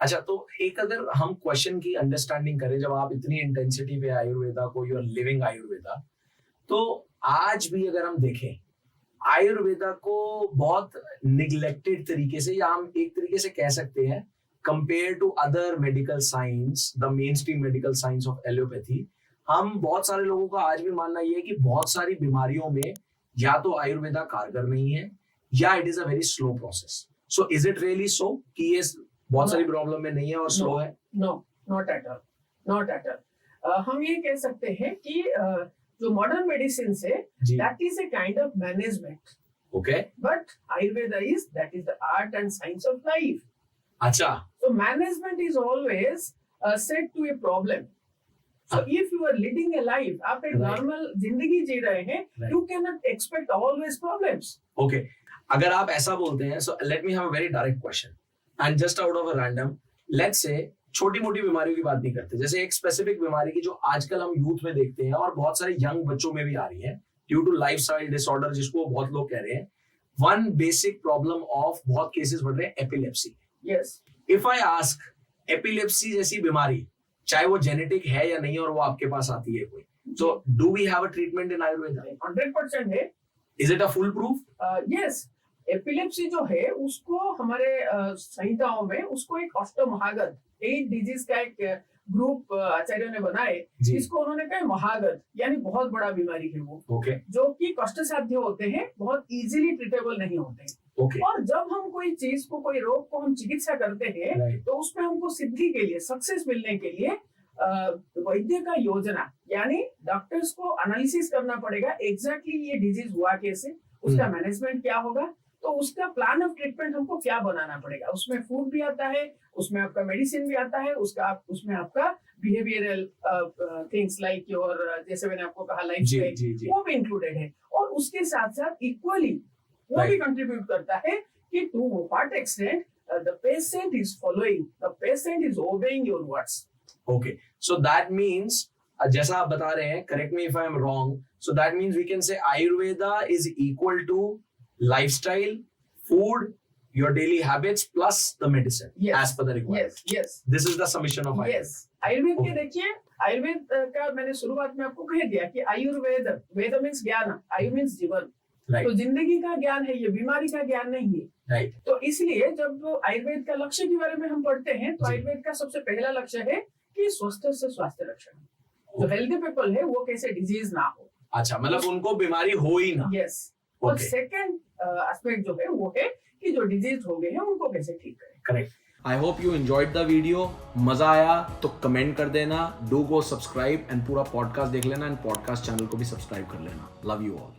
अच्छा, तो एक अगर हम क्वेश्चन की अंडरस्टैंडिंग करें, जब आप इतनी इंटेंसिटी पे आयुर्वेदा को, यू आर लिविंग आयुर्वेदा, तो आज भी अगर हम देखें आयुर्वेदा को बहुत निग्लेक्टेड तरीके से, या हम एक तरीके से कह सकते हैं compare to other medical science, the main stream medical science of allopathy, हम बहुत सारे लोगों का आज भी मानना ये है कि बहुत सारी बीमारियों में या तो आयुर्वेदा कारगर नहीं है, या it is a very slow process. So is it really so कि ये बहुत सारी प्रॉब्लम में नहीं है और स्लो है? No, not at all, not at all. हम ये कह सकते हैं कि जो मॉडर्न मेडिसिन है that is a kind of management. Okay. But Ayurveda is that is the art and science of life. अच्छा. So management is always set to a problem. So if you are leading a life, आप एक normal जिंदगी जी रहे हैं, you cannot expect always problems. Okay. अगर आप ऐसा बोलते हैं, so let me have a very direct question. And just out of a random, let's say छोटी मोटी बीमारियों की बात नहीं करते, जैसे एक स्पेसिफिक बीमारी की जो आजकल हम यूथ में देखते हैं और बहुत सारे यंग बच्चों में भी आ रही है ड्यू टू लाइफस्टाइल डिसऑर्डर, जिसको बहुत लोग कह रहे हैं. वन बेसिक प्रॉब्लम ऑफ बहुत केसेस बढ़ रहे हैं epilepsy. Yes. If I ask, epilepsy जैसी बीमारी चाहे वो जेनेटिक है या नहीं और वो आपके पास आती है कोई, so do we have a treatment in Ayurveda? 100% है. Is it a fool proof? Yes. Epilepsy जो है उसको हमारे संहिताओं में उसको एक अष्टमहागत 8 डिजीज का एक ग्रुप आचार्यों ने बनाए, जिसको उन्होंने कहा महागत, यानी बहुत बड़ा बीमारी है वो. Okay. जो कि कष्ट साध्य होते हैं, बहुत इजीली ट्रीटेबल नहीं होते हैं. Okay. और जब हम कोई चीज को, कोई रोग को हम चिकित्सा करते हैं, तो उसमें हमको सिद्धि के लिए, सक्सेस मिलने के लिए वैद्य का योजना, यानी डॉक्टर्स को एनालिसिस करना पड़ेगा एग्जैक्टली ये डिजीज हुआ कैसे, उसका मैनेजमेंट क्या होगा, तो उसका प्लान ऑफ ट्रीटमेंट हमको क्या बनाना पड़ेगा. उसमें फूड भी आता है, उसमें आपका मेडिसिन भी आता है, उसमें आपका बिहेवियरल थिंग्स लाइक योर, जैसे मैंने आपको कहा लाइफस्टाइल, वो भी इंक्लूडेड है. और उसके साथ साथ इक्वली वो भी कंट्रीब्यूट करता है कि to what extent the patient is following, the patient is obeying your words. Okay, so that means, जैसा आप बता रहे हैं, correct me if I am wrong, so that means we can say Ayurveda is equal to lifestyle, food, your daily habits plus the medicine. Yes. As per the requirement. Yes. This is the summation of Ayurveda. Yes. Ayurveda के देखिए, आयुर्वेद का मैंने शुरुआत में आपको कह दिया कि आयुर्वेद, वेद मीन्स ज्ञान, आयु मीन्स जीवन. Right. तो जिंदगी का ज्ञान है, ये बीमारी का ज्ञान नहीं है. Right. तो इसलिए जब आयुर्वेद का लक्ष्य के बारे में हम पढ़ते हैं, तो आयुर्वेद का सबसे पहला लक्ष्य है कि स्वस्थ से स्वास्थ्य रक्षण. जो हेल्दी पीपल है वो कैसे डिजीज ना हो. अच्छा, मतलब उनको बीमारी हो ही ना. यस. और सेकंड एस्पेक्ट जो है वो है कि जो डिजीज हो गए हैं उनको कैसे ठीक करें. Correct. I hope you enjoyed the video. मजा आया तो कमेंट कर देना, डू गो सब्सक्राइब एंड पूरा पॉडकास्ट देख लेना, एंड पॉडकास्ट चैनल को भी सब्सक्राइब कर लेना. Love you all.